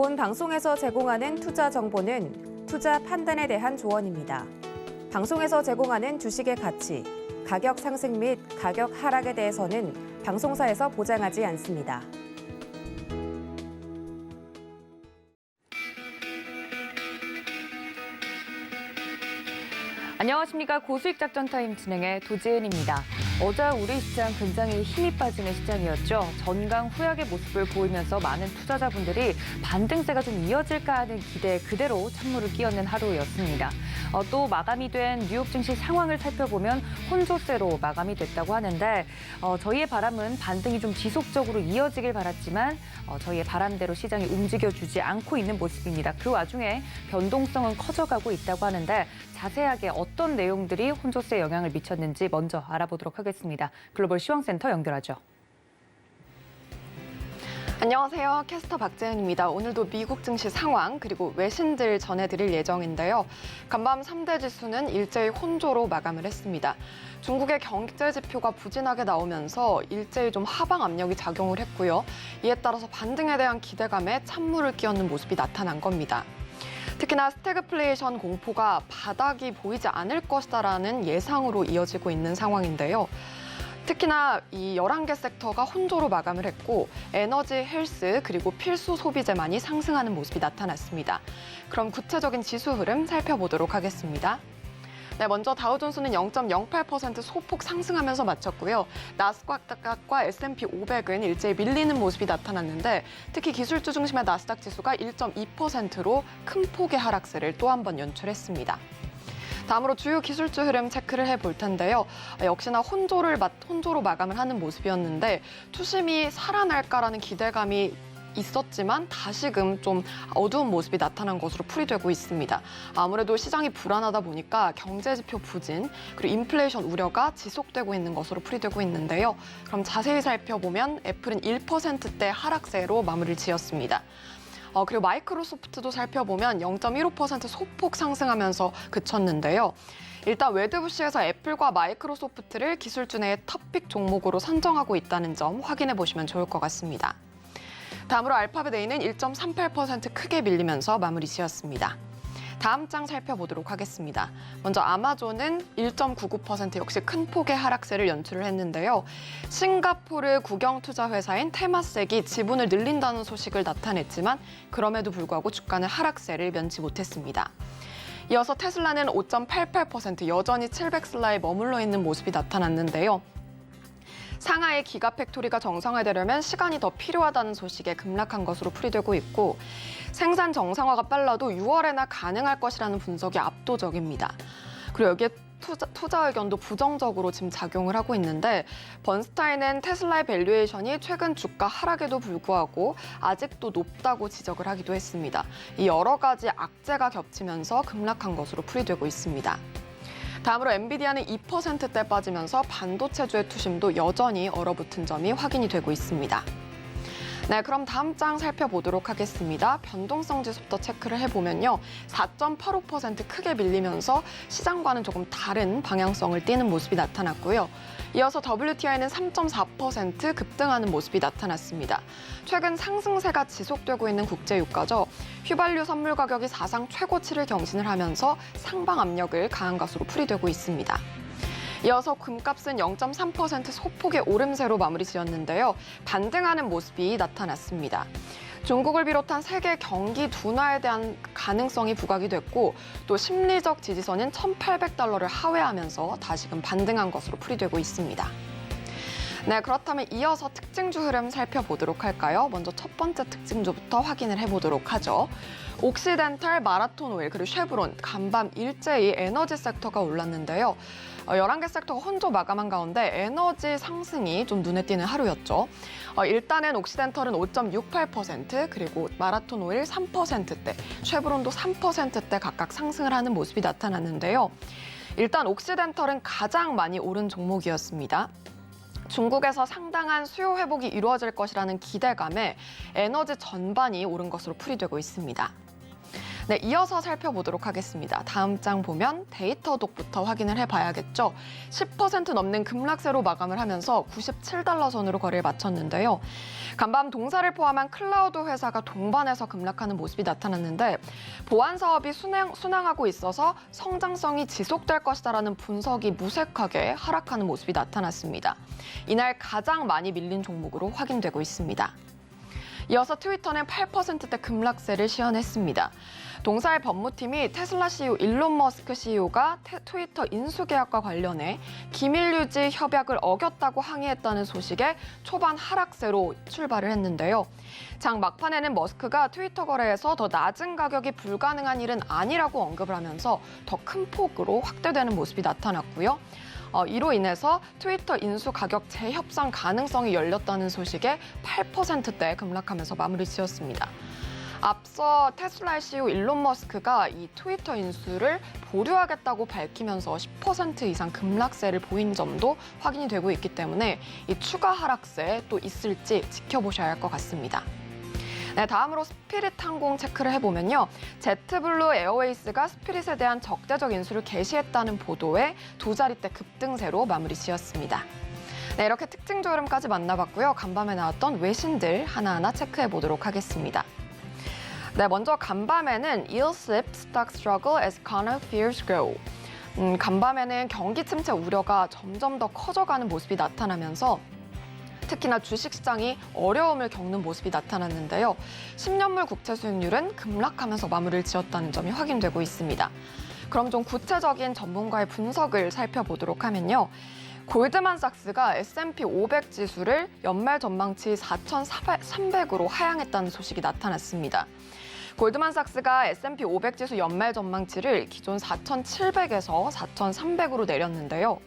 본 방송에서 제공하는 투자 정보는 투자 판단에 대한 조언입니다. 방송에서 제공하는 주식의 가치, 가격 상승 및 가격 하락에 대해서는 방송사에서 보장하지 않습니다. 안녕하십니까. 고수익 작전 타임 진행의 도지은입니다. 어제 우리 시장 굉장히 힘이 빠지는 시장이었죠. 전강 후약의 모습을 보이면서 많은 투자자분들이 반등세가 좀 이어질까 하는 기대 그대로 찬물을 끼얹는 하루였습니다. 또 마감이 된 뉴욕 증시 상황을 살펴보면 혼조세로 마감이 됐다고 하는데 저희의 바람은 반등이 좀 지속적으로 이어지길 바랐지만 저희의 바람대로 시장이 움직여주지 않고 있는 모습입니다. 그 와중에 변동성은 커져가고 있다고 하는데 자세하게 어떤 내용들이 혼조세에 영향을 미쳤는지 먼저 알아보도록 하겠습니다. 글로벌 시황센터 연결하죠. 안녕하세요. 캐스터 박재은입니다. 오늘도 미국 증시 상황 그리고 외신들 전해드릴 예정인데요. 간밤 3대 지수는 일제히 혼조로 마감을 했습니다. 중국의 경제 지표가 부진하게 나오면서 일제히 좀 하방 압력이 작용을 했고요. 이에 따라서 반등에 대한 기대감에 찬물을 끼얹는 모습이 나타난 겁니다. 특히나 스태그플레이션 공포가 바닥이 보이지 않을 것이다라는 예상으로 이어지고 있는 상황인데요. 특히나 이 11개 섹터가 혼조로 마감을 했고 에너지, 헬스, 그리고 필수 소비재만이 상승하는 모습이 나타났습니다. 그럼 구체적인 지수 흐름 살펴보도록 하겠습니다. 네, 먼저 다우존스는 0.08% 소폭 상승하면서 마쳤고요. 나스닥과 S&P 500은 일제히 밀리는 모습이 나타났는데 특히 기술주 중심의 나스닥 지수가 1.2%로 큰 폭의 하락세를 또 한 번 연출했습니다. 다음으로 주요 기술주 흐름 체크를 해볼 텐데요. 역시나 혼조로 마감을 하는 모습이었는데 투심이 살아날까라는 기대감이 있었지만 다시금 좀 어두운 모습이 나타난 것으로 풀이되고 있습니다. 아무래도 시장이 불안하다 보니까 경제지표 부진 그리고 인플레이션 우려가 지속되고 있는 것으로 풀이되고 있는데요. 그럼 자세히 살펴보면 애플은 1%대 하락세로 마무리를 지었습니다. 그리고 마이크로소프트도 살펴보면 0.15% 소폭 상승하면서 그쳤는데요. 일단 웨드부시에서 애플과 마이크로소프트를 기술주 내의 탑픽 종목으로 선정하고 있다는 점 확인해 보시면 좋을 것 같습니다. 다음으로 알파벳 A는 1.38% 크게 밀리면서 마무리 지었습니다. 다음 장 살펴보도록 하겠습니다. 먼저 아마존은 1.99% 역시 큰 폭의 하락세를 연출을 했는데요. 싱가포르 국영투자회사인 테마섹이 지분을 늘린다는 소식을 나타냈지만 그럼에도 불구하고 주가는 하락세를 면치 못했습니다. 이어서 테슬라는 5.88% 여전히 700슬라에 머물러 있는 모습이 나타났는데요. 상하이 기가팩토리가 정상화되려면 시간이 더 필요하다는 소식에 급락한 것으로 풀이되고 있고 생산 정상화가 빨라도 6월에나 가능할 것이라는 분석이 압도적입니다. 그리고 여기에 투자 의견도 부정적으로 지금 작용을 하고 있는데 번스타인은 테슬라의 밸류에이션이 최근 주가 하락에도 불구하고 아직도 높다고 지적을 하기도 했습니다. 이 여러 가지 악재가 겹치면서 급락한 것으로 풀이되고 있습니다. 다음으로 엔비디아는 2%대 빠지면서 반도체주의 투심도 여전히 얼어붙은 점이 확인이 되고 있습니다. 네, 그럼 다음 장 살펴보도록 하겠습니다. 변동성 지수부터 체크를 해보면요. 4.85% 크게 밀리면서 시장과는 조금 다른 방향성을 띠는 모습이 나타났고요. 이어서 WTI는 3.4% 급등하는 모습이 나타났습니다. 최근 상승세가 지속되고 있는 국제유가죠. 휘발유 선물 가격이 사상 최고치를 경신을 하면서 상방 압력을 가한 것으로 풀이되고 있습니다. 이어서 금값은 0.3% 소폭의 오름세로 마무리 지었는데요. 반등하는 모습이 나타났습니다. 중국을 비롯한 세계 경기 둔화에 대한 가능성이 부각이 됐고 또 심리적 지지선인 1,800달러를 하회하면서 다시금 반등한 것으로 풀이되고 있습니다. 네, 그렇다면 이어서 특징주 흐름 살펴보도록 할까요? 먼저 첫 번째 특징주부터 확인을 해보도록 하죠. 옥시덴탈, 마라톤 오일, 그리고 쉐브론, 간밤 일제히 에너지 섹터가 올랐는데요. 11개 섹터가 혼조 마감한 가운데 에너지 상승이 좀 눈에 띄는 하루였죠. 일단은 옥시덴털은 5.68%, 그리고 마라톤 오일 3%대, 쉐브론도 3%대 각각 상승을 하는 모습이 나타났는데요. 일단 옥시덴털은 가장 많이 오른 종목이었습니다. 중국에서 상당한 수요 회복이 이루어질 것이라는 기대감에 에너지 전반이 오른 것으로 풀이되고 있습니다. 네, 이어서 살펴보도록 하겠습니다. 다음 장 보면 데이터 독부터 확인을 해봐야겠죠. 10% 넘는 급락세로 마감을 하면서 97달러 선으로 거래를 마쳤는데요. 간밤 동사를 포함한 클라우드 회사가 동반해서 급락하는 모습이 나타났는데 보안 사업이 순항하고 있어서 성장성이 지속될 것이다라는 분석이 무색하게 하락하는 모습이 나타났습니다. 이날 가장 많이 밀린 종목으로 확인되고 있습니다. 이어서 트위터는 8%대 급락세를 시현했습니다. 동사의 법무팀이 테슬라 CEO 일론 머스크 CEO가 트위터 인수 계약과 관련해 기밀 유지 협약을 어겼다고 항의했다는 소식에 초반 하락세로 출발을 했는데요. 장 막판에는 머스크가 트위터 거래에서 더 낮은 가격이 불가능한 일은 아니라고 언급을 하면서 더 큰 폭으로 확대되는 모습이 나타났고요. 이로 인해서 트위터 인수 가격 재협상 가능성이 열렸다는 소식에 8%대 급락하면서 마무리 지었습니다. 앞서 테슬라의 CEO 일론 머스크가 이 트위터 인수를 보류하겠다고 밝히면서 10% 이상 급락세를 보인 점도 확인이 되고 있기 때문에 이 추가 하락세 또 있을지 지켜보셔야 할 것 같습니다. 네, 다음으로 스피릿 항공 체크를 해보면요. 제트블루 에어웨이스가 스피릿에 대한 적대적 인수를 개시했다는 보도에 두 자릿대 급등세로 마무리 지었습니다. 네, 이렇게 특징 흐름까지 만나봤고요. 간밤에 나왔던 외신들 하나하나 체크해 보도록 하겠습니다. 네, 먼저 간밤에는 Yield slip, stock struggle as economy fears grow. 간밤에는 경기 침체 우려가 점점 더 커져가는 모습이 나타나면서 특히나 주식시장이 어려움을 겪는 모습이 나타났는데요. 10년물 국채 수익률은 급락하면서 마무리를 지었다는 점이 확인되고 있습니다. 그럼 좀 구체적인 전문가의 분석을 살펴보도록 하면요. 골드만삭스가 S&P 500 지수를 연말 전망치 4,300으로 하향했다는 소식이 나타났습니다. 골드만삭스가 S&P 500 지수 연말 전망치를 기존 4,700에서 4,300으로 내렸는데요.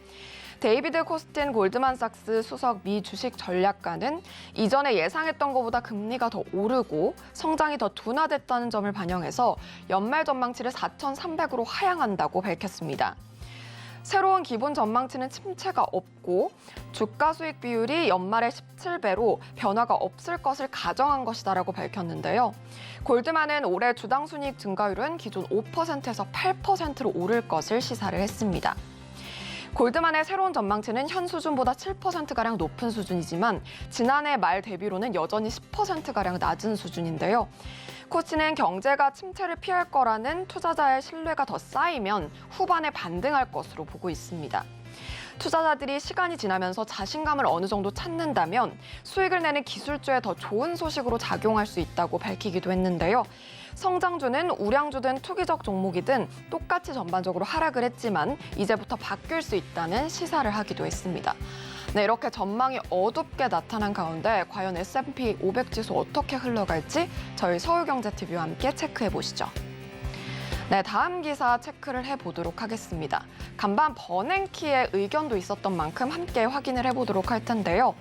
데이비드 코스틴 골드만삭스 수석 미 주식 전략가는 이전에 예상했던 것보다 금리가 더 오르고 성장이 더 둔화됐다는 점을 반영해서 연말 전망치를 4,300으로 하향한다고 밝혔습니다. 새로운 기본 전망치는 침체가 없고 주가 수익 비율이 연말에 17배로 변화가 없을 것을 가정한 것이다라고 밝혔는데요. 골드만은 올해 주당 순이익 증가율은 기존 5%에서 8%로 오를 것을 시사를 했습니다. 골드만의 새로운 전망치는 현 수준보다 7%가량 높은 수준이지만 지난해 말 대비로는 여전히 10%가량 낮은 수준인데요. 코치는 경제가 침체를 피할 거라는 투자자의 신뢰가 더 쌓이면 후반에 반등할 것으로 보고 있습니다. 투자자들이 시간이 지나면서 자신감을 어느 정도 찾는다면 수익을 내는 기술주에 더 좋은 소식으로 작용할 수 있다고 밝히기도 했는데요. 성장주는 우량주든 투기적 종목이든 똑같이 전반적으로 하락을 했지만 이제부터 바뀔 수 있다는 시사를 하기도 했습니다. 네, 이렇게 전망이 어둡게 나타난 가운데 과연 S&P 500 지수 어떻게 흘러갈지 저희 서울경제TV와 함께 체크해 보시죠. 네, 다음 기사 체크를 해보도록 하겠습니다. 간밤 버냉키의 의견도 있었던 만큼 함께 확인을 해보도록 할 텐데요.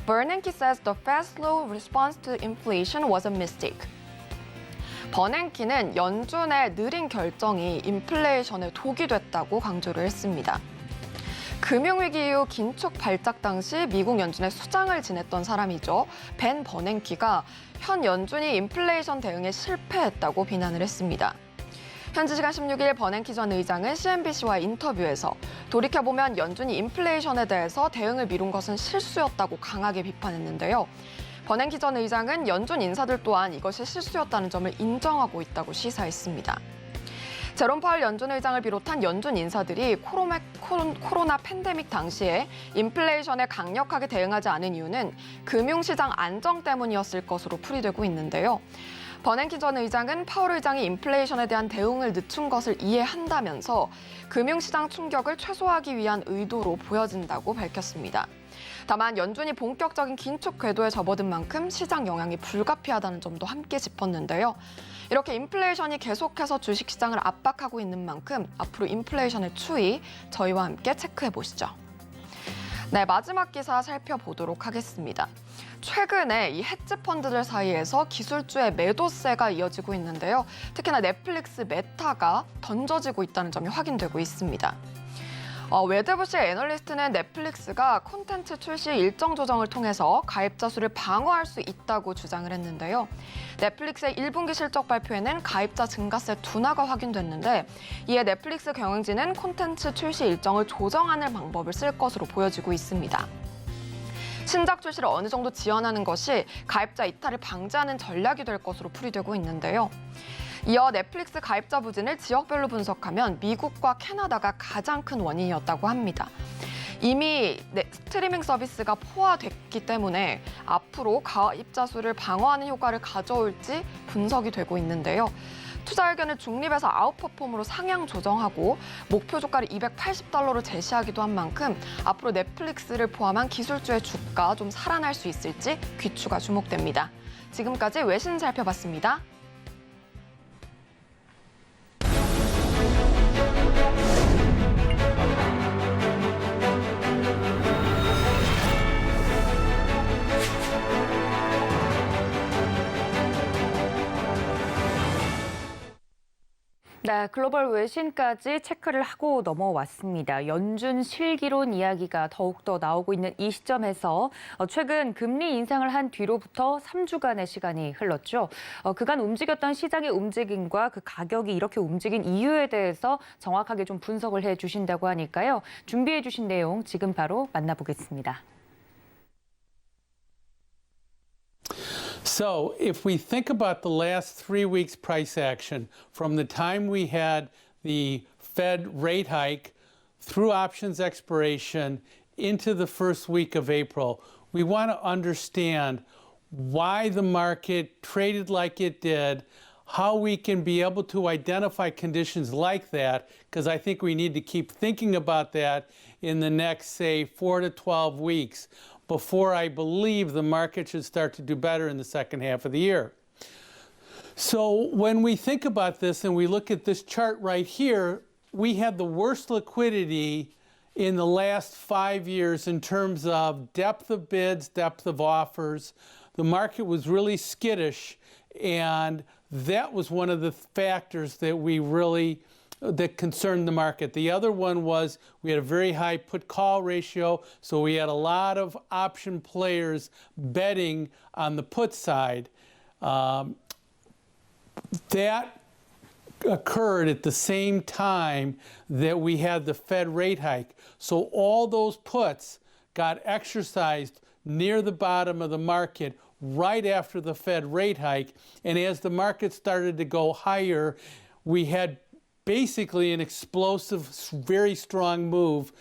Bernanke says the fast, slow response to inflation was a mistake. 버냉키는 연준의 느린 결정이 인플레이션에 독이 됐다고 강조를 했습니다. 금융위기 이후 긴축 발작 당시 미국 연준의 수장을 지냈던 사람이죠. 벤 버냉키가 현 연준이 인플레이션 대응에 실패했다고 비난을 했습니다. 현지 시간 16일 버냉키 전 의장은 CNBC와의 인터뷰에서 돌이켜보면 연준이 인플레이션에 대해서 대응을 미룬 것은 실수였다고 강하게 비판했는데요. 버냉키 전 의장은 연준 인사들 또한 이것이 실수였다는 점을 인정하고 있다고 시사했습니다. 제롬 파월 연준 의장을 비롯한 연준 인사들이 코로나 팬데믹 당시에 인플레이션에 강력하게 대응하지 않은 이유는 금융시장 안정 때문이었을 것으로 풀이되고 있는데요. 버냉키 전 의장은 파월 의장이 인플레이션에 대한 대응을 늦춘 것을 이해한다면서 금융시장 충격을 최소화하기 위한 의도로 보여진다고 밝혔습니다. 다만 연준이 본격적인 긴축 궤도에 접어든 만큼 시장 영향이 불가피하다는 점도 함께 짚었는데요. 이렇게 인플레이션이 계속해서 주식시장을 압박하고 있는 만큼 앞으로 인플레이션의 추이 저희와 함께 체크해 보시죠. 네, 마지막 기사 살펴보도록 하겠습니다. 최근에 이 헤지 펀드들 사이에서 기술주의 매도세가 이어지고 있는데요. 특히나 넷플릭스 메타가 던져지고 있다는 점이 확인되고 있습니다. 웨드부시 애널리스트는 넷플릭스가 콘텐츠 출시 일정 조정을 통해서 가입자 수를 방어할 수 있다고 주장을 했는데요. 넷플릭스의 1분기 실적 발표에는 가입자 증가세 둔화가 확인됐는데 이에 넷플릭스 경영진은 콘텐츠 출시 일정을 조정하는 방법을 쓸 것으로 보여지고 있습니다. 신작 출시를 어느 정도 지연하는 것이 가입자 이탈을 방지하는 전략이 될 것으로 풀이되고 있는데요. 이어 넷플릭스 가입자 부진을 지역별로 분석하면 미국과 캐나다가 가장 큰 원인이었다고 합니다. 이미 스트리밍 서비스가 포화됐기 때문에 앞으로 가입자 수를 방어하는 효과를 가져올지 분석이 되고 있는데요. 투자 의견을 중립에서 아웃퍼폼으로 상향 조정하고 목표 주가를 $280로 제시하기도 한 만큼 앞으로 넷플릭스를 포함한 기술주의 주가 좀 살아날 수 있을지 귀추가 주목됩니다. 지금까지 외신 살펴봤습니다. 네, 글로벌 외신까지 체크를 하고 넘어왔습니다. 연준 실기론 이야기가 더욱더 나오고 있는 이 시점에서 최근 금리 인상을 한 뒤로부터 3주간의 시간이 흘렀죠. 그간 움직였던 시장의 움직임과 그 가격이 이렇게 움직인 이유에 대해서 정확하게 좀 분석을 해주신다고 하니까요. 준비해 주신 내용 지금 바로 만나보겠습니다. So if we think about the last 3 weeks price action from the time we had the Fed rate hike through options expiration into the first week of April, we want to understand why the market traded like it did, how we can be able to identify conditions like that, because I think we need to keep thinking about that in the next, say, 4 to 12 weeks. Before I believe the market should start to do better in the second half of the year. So when we think about this and we look at this chart right here, we had the worst liquidity in the last 5 years in terms of depth of bids, depth of offers. The market was really skittish, and that was one of the factors that concerned the market. The other one was we had a very high put-call ratio, so we had a lot of option players betting on the put side. That occurred at the same time that we had the Fed rate hike. So all those puts got exercised near the bottom of the market right after the Fed rate hike. And as the market started to go higher, we had basically an explosive, very strong move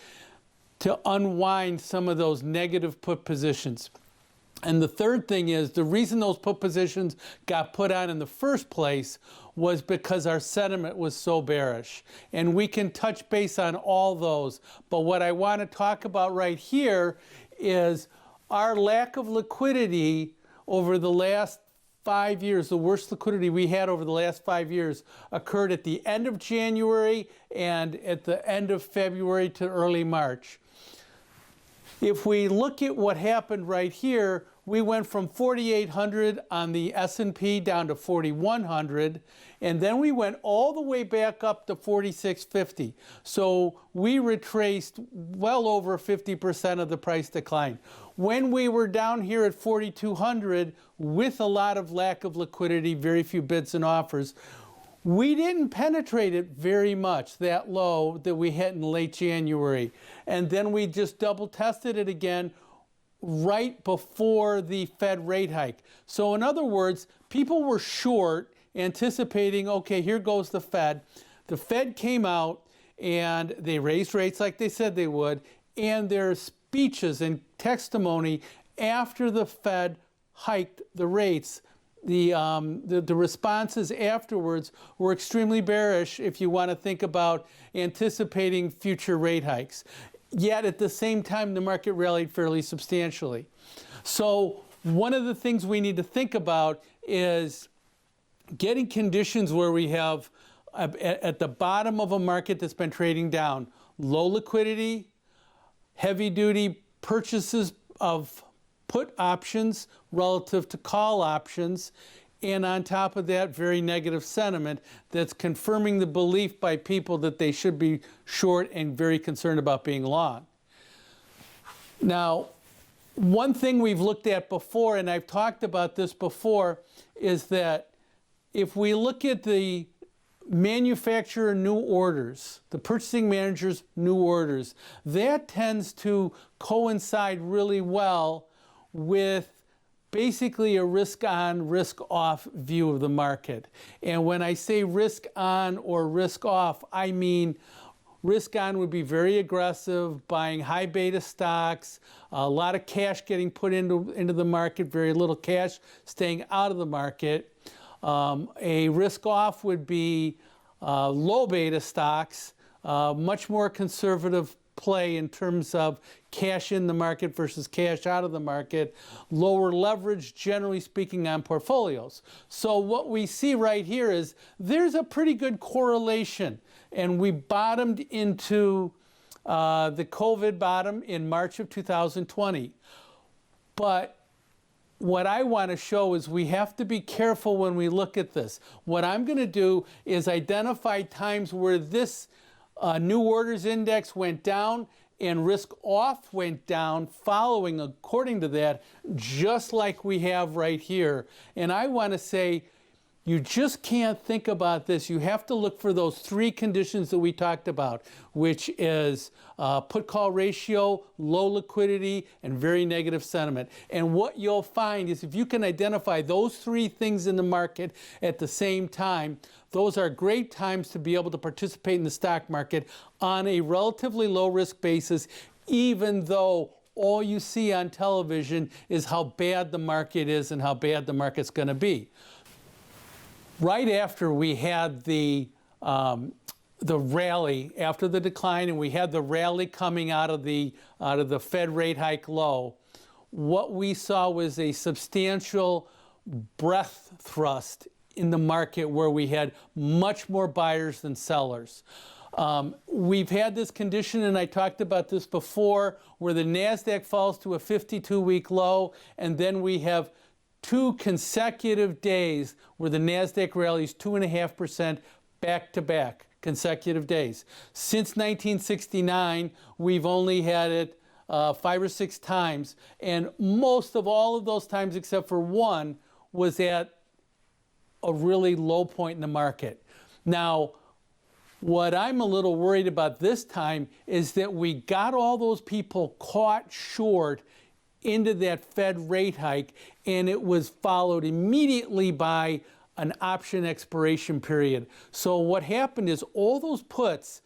to unwind some of those negative put positions. And the third thing is the reason those put positions got put on in the first place was because our sentiment was so bearish. And we can touch base on all those. But what I want to talk about right here is our lack of liquidity over the last 5 years. The worst liquidity we had over the last 5 years occurred at the end of January and at the end of February to early March. If we look at what happened right here, we went from 4,800 on the S&P down to 4,100, and then we went all the way back up to 4,650. So we retraced well over 50% of the price decline. When we were down here at 4,200 with a lot of lack of liquidity, very few bids and offers, we didn't penetrate it very much, that low that we hit in late January. And then we just double tested it again right before the Fed rate hike. So in other words, people were short, anticipating, okay, here goes the Fed. The Fed came out and they raised rates like they said they would, and their speeches and testimony after the Fed hiked the rates, the responses afterwards were extremely bearish if you want to think about anticipating future rate hikes. Yet at the same time, the market rallied fairly substantially. So one of the things we need to think about is getting conditions where we have at the bottom of a market that's been trading down, low liquidity, heavy-duty purchases of put options relative to call options, And on top of that, very negative sentiment that's confirming the belief by people that they should be short and very concerned about being long. Now, one thing we've looked at before, and I've talked about this before, is that if we look at the manufacturer new orders, the purchasing manager's new orders, that tends to coincide really well with basically a risk on, risk off view of the market. And when I say risk on or risk off, I mean risk on would be very aggressive, buying high beta stocks, a lot of cash getting put into the market, very little cash staying out of the market. A risk off would be low beta stocks, much more conservative play in terms of cash in the market versus cash out of the market, lower leverage, generally speaking, on portfolios. So what we see right here is there's a pretty good correlation, and we bottomed into the COVID bottom in March of 2020. But what I want to show is we have to be careful when we look at this. What I'm going to do is identify times where this new orders index went down and risk off went down following according to that, just like we have right here. And I want to say, you just can't think about this. You have to look for those three conditions that we talked about, which is put-call ratio, low liquidity, and very negative sentiment. And what you'll find is if you can identify those three things in the market at the same time, those are great times to be able to participate in the stock market on a relatively low-risk basis, even though all you see on television is how bad the market is and how bad the market's going to be. Right after we had the rally, after the decline, and we had the rally coming out of the Fed rate hike low, what we saw was a substantial breadth thrust in the market where we had much more buyers than sellers. We've had this condition, and I talked about this before, where the NASDAQ falls to a 52-week low, and then we have 2 consecutive days where the NASDAQ rallies 2.5% back-to-back consecutive days. Since 1969, we've only had it 5 or 6 times, and most of all of those times except for one was at a really low point in the market. Now, what I'm a little worried about this time is that we got all those people caught short into that Fed rate hike, and it was followed immediately by an option expiration period. So what happened is all those puts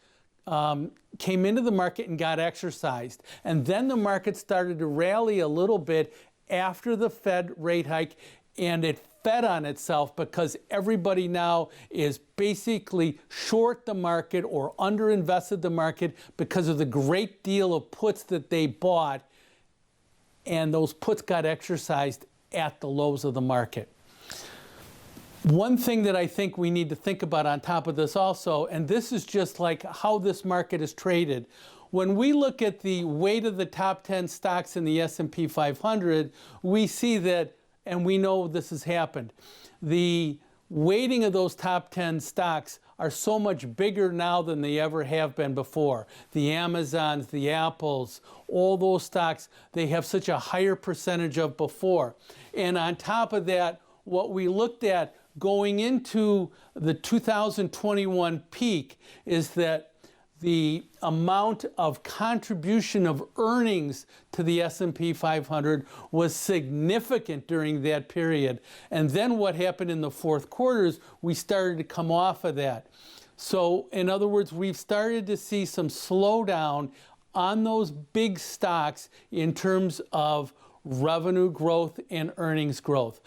came into the market and got exercised, and then the market started to rally a little bit after the Fed rate hike, and it fed on itself because everybody now is basically short the market or underinvested the market because of the great deal of puts that they bought, and those puts got exercised at the lows of the market. One thing that I think we need to think about on top of this also, and this is just like how this market is traded. When we look at the weight of the top 10 stocks in the S&P 500, we see that, and we know this has happened, the weighting of those top 10 stocks are so much bigger now than they ever have been before. The Amazons, the Apples, all those stocks, they have such a higher percentage of before. And on top of that, what we looked at going into the 2021 peak is that the amount of contribution of earnings to the S&P 500 was significant during that period. And then what happened in the fourth quarter is we started to come off of that. So in other words, we've started to see some slowdown on those big stocks in terms of revenue growth and earnings growth.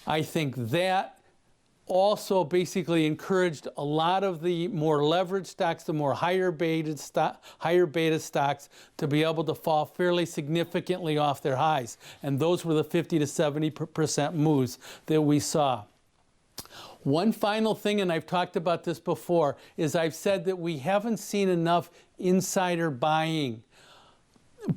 I think that also basically encouraged a lot of the more leveraged stocks, the more higher beta stocks to be able to fall fairly significantly off their highs. And those were the 50 to 70% moves that we saw. One final thing, and I've talked about this before, is I've said that we haven't seen enough insider buying.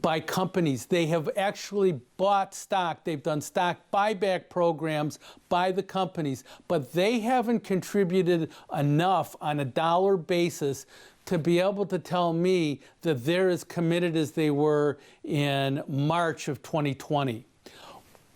by companies. They have actually bought stock. They've done stock buyback programs by the companies, but they haven't contributed enough on a dollar basis to be able to tell me that they're as committed as they were in March of 2020.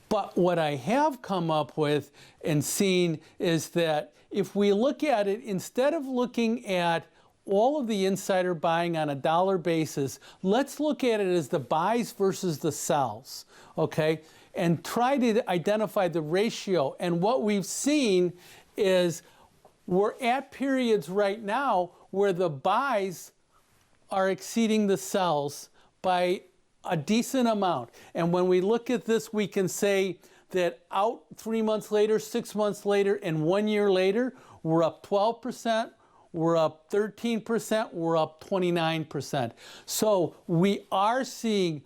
But what I have come up with and seen is that if we look at it, instead of looking at all of the insider buying on a dollar basis, let's look at it as the buys versus the sells, okay? And try to identify the ratio. And what we've seen is we're at periods right now where the buys are exceeding the sells by a decent amount. And when we look at this, we can say that out 3 months later, 6 months later, and 1 year later, we're up 12%, we're up 13%, we're up 29%. So we are seeing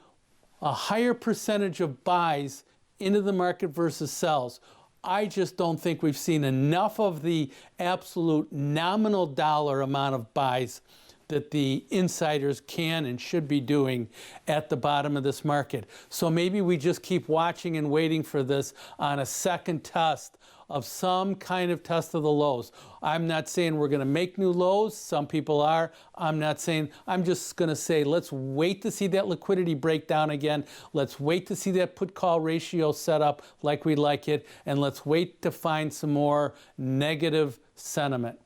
a higher percentage of buys into the market versus sells. I just don't think we've seen enough of the absolute nominal dollar amount of buys that the insiders can and should be doing at the bottom of this market. So maybe we just keep watching and waiting for this on a second test of some kind of test of the lows. I'm not saying we're going to make new lows. Some people are. I'm not saying, I'm just going to say, let's wait to see that liquidity break down again. Let's wait to see that put-call ratio set up like we like it. And let's wait to find some more negative sentiment.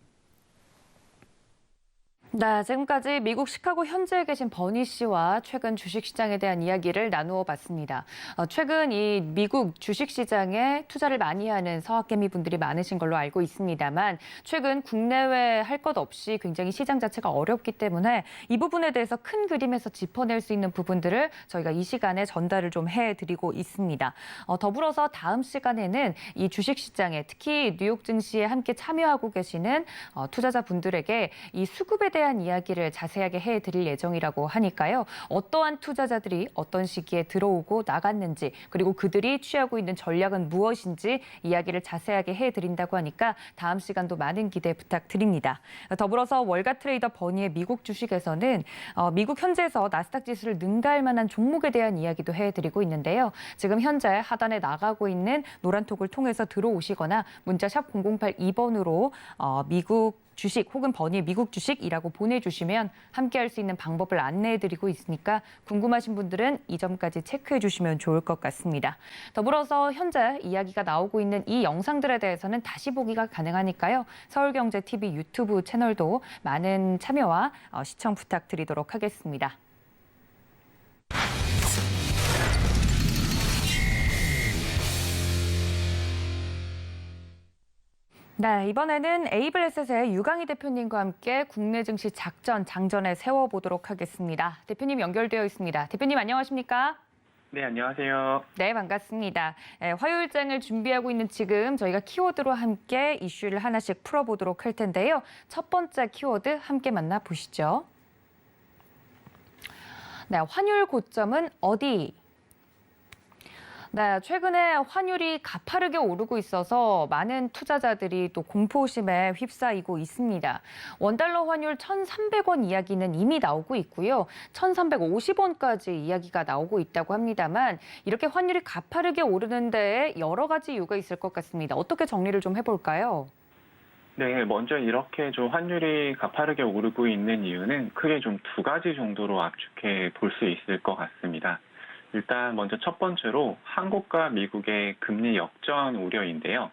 네, 지금까지 미국 시카고 현지에 계신 버니 씨와 최근 주식시장에 대한 이야기를 나누어 봤습니다. 최근 이 미국 주식시장에 투자를 많이 하는 서학개미 분들이 많으신 걸로 알고 있습니다만 최근 국내외 할 것 없이 굉장히 시장 자체가 어렵기 때문에 이 부분에 대해서 큰 그림에서 짚어낼 수 있는 부분들을 저희가 이 시간에 전달을 좀 해드리고 있습니다. 더불어서 다음 시간에는 이 주식시장에 특히 뉴욕 증시에 함께 참여하고 계시는 투자자분들에게 이 수급에 대한 이야기를 자세하게 해드릴 예정이라고 하니까요. 어떠한 투자자들이 어떤 시기에 들어오고 나갔는지 그리고 그들이 취하고 있는 전략은 무엇인지 이야기를 자세하게 해드린다고 하니까 다음 시간도 많은 기대 부탁드립니다. 더불어서 월가 트레이더 버니의 미국 주식에서는 미국 현지에서 나스닥 지수를 능가할 만한 종목에 대한 이야기도 해드리고 있는데요. 지금 현재 하단에 나가고 있는 노란톡을 통해서 들어오시거나 문자샵 0082번으로 미국 주식 혹은 버니 미국 주식이라고 보내주시면 함께할 수 있는 방법을 안내해드리고 있으니까 궁금하신 분들은 이 점까지 체크해 주시면 좋을 것 같습니다. 더불어서 현재 이야기가 나오고 있는 이 영상들에 대해서는 다시 보기가 가능하니까요. 서울경제TV 유튜브 채널도 많은 참여와 시청 부탁드리도록 하겠습니다. 네, 이번에는 에이블에셋의 유강희 대표님과 함께 국내 증시 작전, 장전에 세워보도록 하겠습니다. 대표님 연결되어 있습니다. 대표님 안녕하십니까? 네, 안녕하세요. 네, 반갑습니다. 화요일장을 준비하고 있는 지금 저희가 키워드로 함께 이슈를 하나씩 풀어보도록 할 텐데요. 첫 번째 키워드 함께 만나보시죠. 네, 환율 고점은 어디? 네, 최근에 환율이 가파르게 오르고 있어서 많은 투자자들이 또 공포심에 휩싸이고 있습니다. 원달러 환율 1,300원 이야기는 이미 나오고 있고요. 1,350원까지 이야기가 나오고 있다고 합니다만 이렇게 환율이 가파르게 오르는 데에 여러 가지 이유가 있을 것 같습니다. 어떻게 정리를 좀 해볼까요? 네, 먼저 이렇게 좀 환율이 가파르게 오르고 있는 이유는 크게 좀 두 가지 정도로 압축해 볼 수 있을 것 같습니다. 일단 먼저 첫 번째로 한국과 미국의 금리 역전 우려인데요.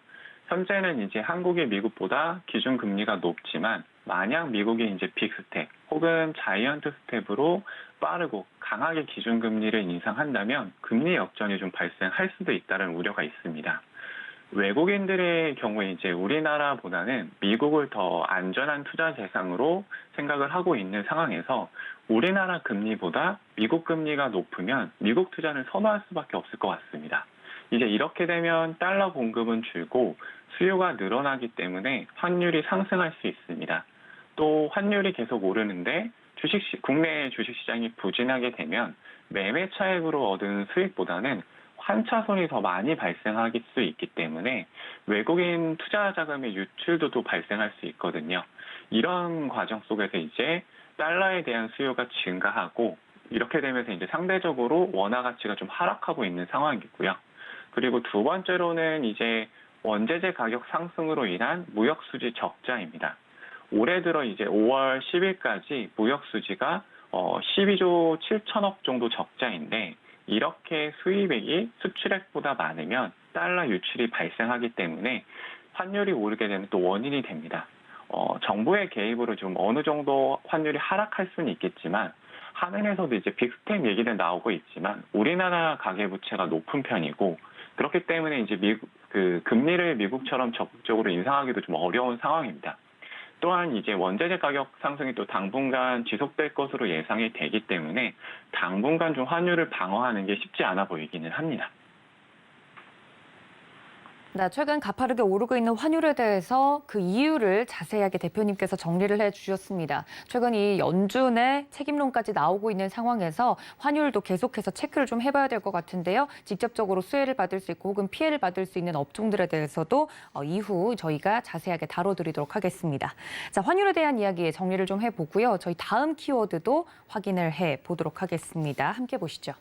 현재는 이제 한국이 미국보다 기준금리가 높지만 만약 미국이 이제 빅스텝 혹은 자이언트 스텝으로 빠르고 강하게 기준금리를 인상한다면 금리 역전이 좀 발생할 수도 있다는 우려가 있습니다. 외국인들의 경우에 이제 우리나라보다는 미국을 더 안전한 투자 대상으로 생각을 하고 있는 상황에서 우리나라 금리보다 미국 금리가 높으면 미국 투자를 선호할 수밖에 없을 것 같습니다. 이제 이렇게 되면 달러 공급은 줄고 수요가 늘어나기 때문에 환율이 상승할 수 있습니다. 또 환율이 계속 오르는데 국내 주식시장이 부진하게 되면 매매 차익으로 얻은 수익보다는 환차손이 더 많이 발생할 수 있기 때문에 외국인 투자 자금의 유출도 또 발생할 수 있거든요. 이런 과정 속에서 이제 달러에 대한 수요가 증가하고 이렇게 되면서 이제 상대적으로 원화 가치가 좀 하락하고 있는 상황이고요. 그리고 두 번째로는 이제 원재재 가격 상승으로 인한 무역 수지 적자입니다. 올해 들어 이제 5월 10일까지 무역 수지가 12조 7천억 정도 적자인데, 이렇게 수입액이 수출액보다 많으면 달러 유출이 발생하기 때문에 환율이 오르게 되는 또 원인이 됩니다. 정부의 개입으로 좀 어느 정도 환율이 하락할 수는 있겠지만, 한은에서도 이제 비슷한 얘기는 나오고 있지만 우리나라 가계부채가 높은 편이고, 그렇기 때문에 이제 금리를 미국처럼 적극적으로 인상하기도 좀 어려운 상황입니다. 또한 이제 원재재 가격 상승이 또 당분간 지속될 것으로 예상이 되기 때문에 당분간 좀 환율을 방어하는 게 쉽지 않아 보이기는 합니다. 네, 최근 가파르게 오르고 있는 환율에 대해서 그 이유를 자세하게 대표님께서 정리를 해주셨습니다. 최근 이 연준의 책임론까지 나오고 있는 상황에서 환율도 계속해서 체크를 좀 해봐야 될 것 같은데요. 직접적으로 수혜를 받을 수 있고 혹은 피해를 받을 수 있는 업종들에 대해서도 이후 저희가 자세하게 다뤄드리도록 하겠습니다. 자, 환율에 대한 이야기 정리를 좀 해보고요. 저희 다음 키워드도 확인을 해보도록 하겠습니다. 함께 보시죠.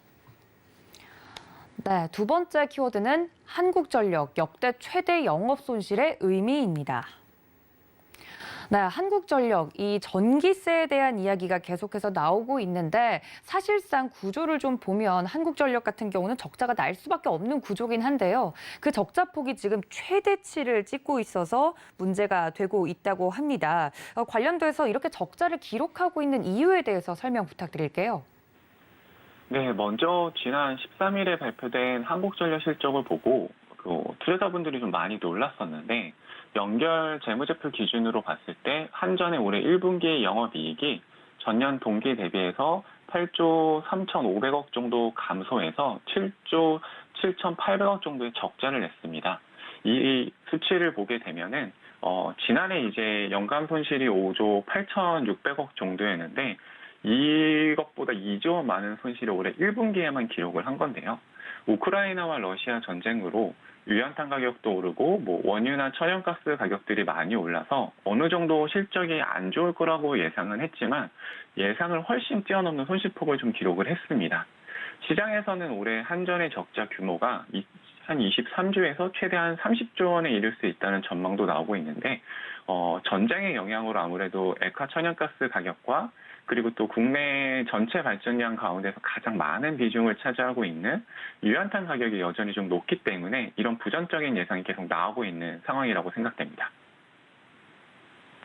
네, 두 번째 키워드는 한국전력 역대 최대 영업 손실의 의미입니다. 네, 한국전력 이 전기세에 대한 이야기가 계속해서 나오고 있는데, 사실상 구조를 좀 보면 한국전력 같은 경우는 적자가 날 수밖에 없는 구조긴 한데요. 그 적자 폭이 지금 최대치를 찍고 있어서 문제가 되고 있다고 합니다. 관련돼서 이렇게 적자를 기록하고 있는 이유에 대해서 설명 부탁드릴게요. 네, 먼저 지난 13일에 발표된 한국전력 실적을 보고 투자자분들이 좀 많이 놀랐었는데, 연결 재무제표 기준으로 봤을 때 한전의 올해 1분기 영업이익이 전년 동기 대비해서 8조 3,500억 정도 감소해서 7조 7,800억 정도의 적자를 냈습니다. 이 수치를 보게 되면은 지난해 이제 연간 손실이 5조 8,600억 정도였는데, 이것보다 2조 많은 손실을 올해 1분기에만 기록을 한 건데요. 우크라이나와 러시아 전쟁으로 유연탄 가격도 오르고 원유나 천연가스 가격들이 많이 올라서 어느 정도 실적이 안 좋을 거라고 예상은 했지만 예상을 훨씬 뛰어넘는 손실폭을 좀 기록을 했습니다. 시장에서는 올해 한전의 적자 규모가 한 23조에서 최대한 30조 원에 이를 수 있다는 전망도 나오고 있는데, 전쟁의 영향으로 아무래도 액화 천연가스 가격과 그리고 또 국내 전체 발전량 가운데서 가장 많은 비중을 차지하고 있는 유연탄 가격이 여전히 좀 높기 때문에 이런 부정적인 예상이 계속 나오고 있는 상황이라고 생각됩니다.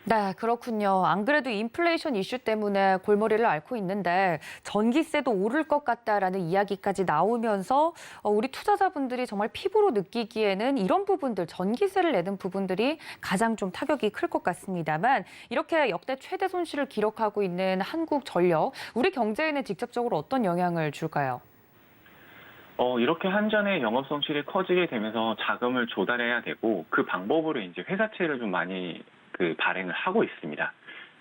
네, 그렇군요. 안 그래도 인플레이션 이슈 때문에 골머리를 앓고 있는데 전기세도 오를 것 같다라는 이야기까지 나오면서 우리 투자자분들이 정말 피부로 느끼기에는 이런 부분들, 전기세를 내는 부분들이 가장 좀 타격이 클 것 같습니다만, 이렇게 역대 최대 손실을 기록하고 있는 한국전력, 우리 경제에는 직접적으로 어떤 영향을 줄까요? 이렇게 한전의 영업 손실이 커지게 되면서 자금을 조달해야 되고, 그 방법으로 이제 회사채를 좀 많이 발행을 하고 있습니다.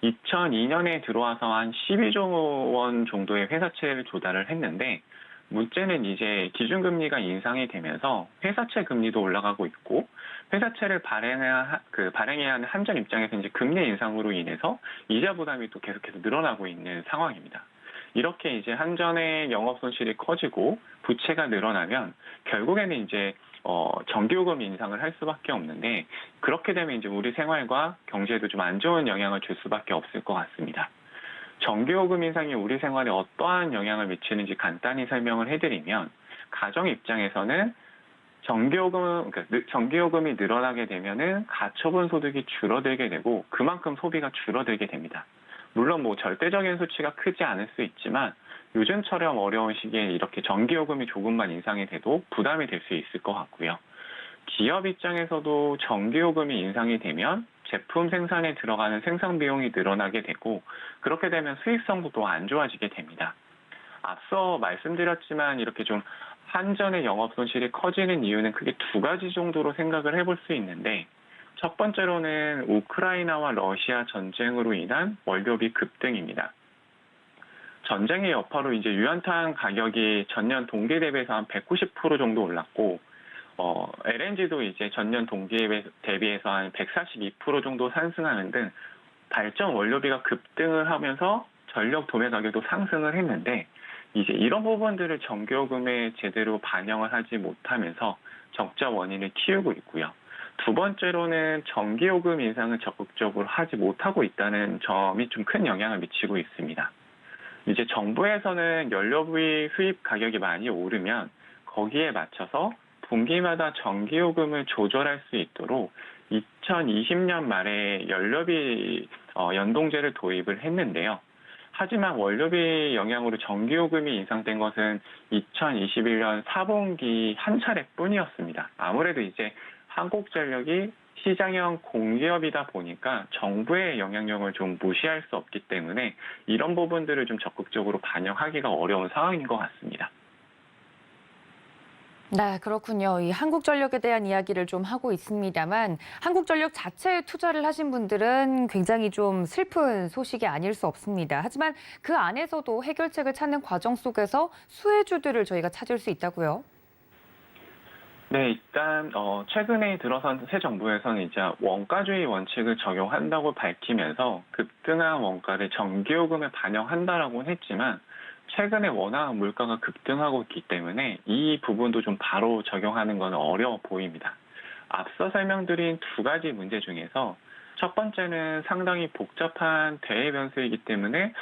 2002년에 들어와서 한 12조 원 정도의 회사채를 조달을 했는데, 문제는 이제 기준금리가 인상이 되면서 회사채 금리도 올라가고 있고, 회사채를 발행해야 하는 한전 입장에서 이제 금리 인상으로 인해서 이자 부담이 또 계속해서 늘어나고 있는 상황입니다. 이렇게 이제 한전의 영업 손실이 커지고 부채가 늘어나면 결국에는 이제 전기요금 인상을 할 수밖에 없는데, 그렇게 되면 이제 우리 생활과 경제에도 좀 안 좋은 영향을 줄 수밖에 없을 것 같습니다. 전기요금 인상이 우리 생활에 어떠한 영향을 미치는지 간단히 설명을 해드리면, 가정 입장에서는 전기요금이 늘어나게 되면은 가처분 소득이 줄어들게 되고 그만큼 소비가 줄어들게 됩니다. 물론 절대적인 수치가 크지 않을 수 있지만 요즘처럼 어려운 시기에 이렇게 전기요금이 조금만 인상이 돼도 부담이 될 수 있을 것 같고요. 기업 입장에서도 전기요금이 인상이 되면 제품 생산에 들어가는 생산 비용이 늘어나게 되고, 그렇게 되면 수익성도 또 안 좋아지게 됩니다. 앞서 말씀드렸지만 이렇게 좀 한전의 영업 손실이 커지는 이유는 크게 두 가지 정도로 생각을 해볼 수 있는데, 첫 번째로는 우크라이나와 러시아 전쟁으로 인한 월급이 급등입니다. 전쟁의 여파로 이제 유연탄 가격이 전년 동기 대비해서 한 190% 정도 올랐고, LNG도 이제 전년 동기 대비해서 한 142% 정도 상승하는 등 발전 원료비가 급등을 하면서 전력 도매 가격도 상승을 했는데, 이제 이런 부분들을 전기요금에 제대로 반영을 하지 못하면서 적자 원인을 키우고 있고요. 두 번째로는 전기요금 인상을 적극적으로 하지 못하고 있다는 점이 좀 큰 영향을 미치고 있습니다. 이제 정부에서는 연료비 수입 가격이 많이 오르면 거기에 맞춰서 분기마다 전기요금을 조절할 수 있도록 2020년 말에 연료비 연동제를 도입을 했는데요. 하지만 원료비 영향으로 전기요금이 인상된 것은 2021년 4분기 한 차례뿐이었습니다. 아무래도 이제 한국전력이 시장형 공기업이다 보니까 정부의 영향력을 좀 무시할 수 없기 때문에 이런 부분들을 좀 적극적으로 반영하기가 어려운 상황인 것 같습니다. 네, 그렇군요. 이 한국전력에 대한 이야기를 좀 하고 있습니다만 한국전력 자체에 투자를 하신 분들은 굉장히 좀 슬픈 소식이 아닐 수 없습니다. 하지만 그 안에서도 해결책을 찾는 과정 속에서 수혜주들을 저희가 찾을 수 있다고요. 네, 일단 최근에 들어선 새 정부에서는 이제 원가주의 원칙을 적용한다고 밝히면서 급등한 원가를 전기요금에 반영한다라고 했지만 최근에 워낙 물가가 급등하고 있기 때문에 이 부분도 좀 바로 적용하는 건 어려워 보입니다. 앞서 설명드린 두 가지 문제 중에서 첫 번째는 상당히 복잡한 대외 변수이기 때문에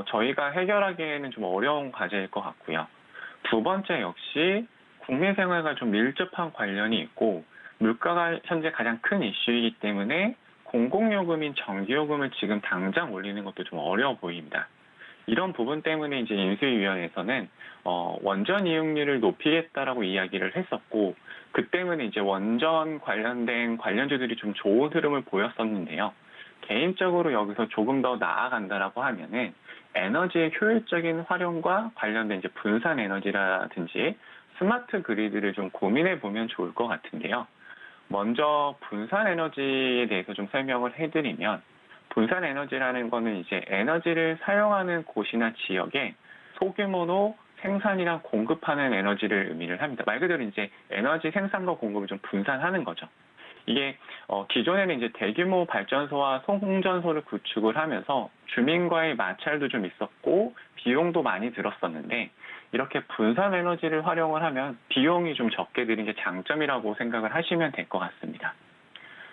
저희가 해결하기에는 좀 어려운 과제일 것 같고요. 두 번째 역시 국민 생활과 좀 밀접한 관련이 있고 물가가 현재 가장 큰 이슈이기 때문에 공공요금인 전기요금을 지금 당장 올리는 것도 좀 어려워 보입니다. 이런 부분 때문에 이제 인수위원회에서는 원전 이용률을 높이겠다라고 이야기를 했었고 그 때문에 이제 원전 관련된 관련주들이 좀 좋은 흐름을 보였었는데요. 개인적으로 여기서 조금 더 나아간다라고 하면은 에너지의 효율적인 활용과 관련된 이제 분산 에너지라든지 스마트 그리드를 좀 고민해 보면 좋을 것 같은데요. 먼저 분산 에너지에 대해서 좀 설명을 해드리면 분산 에너지라는 거는 이제 에너지를 사용하는 곳이나 지역에 소규모로 생산이랑 공급하는 에너지를 의미를 합니다. 말 그대로 이제 에너지 생산과 공급을 좀 분산하는 거죠. 이게 기존에는 이제 대규모 발전소와 송전소를 구축을 하면서 주민과의 마찰도 좀 있었고 비용도 많이 들었었는데 이렇게 분산 에너지를 활용을 하면 비용이 좀 적게 드는 게 장점이라고 생각을 하시면 될 것 같습니다.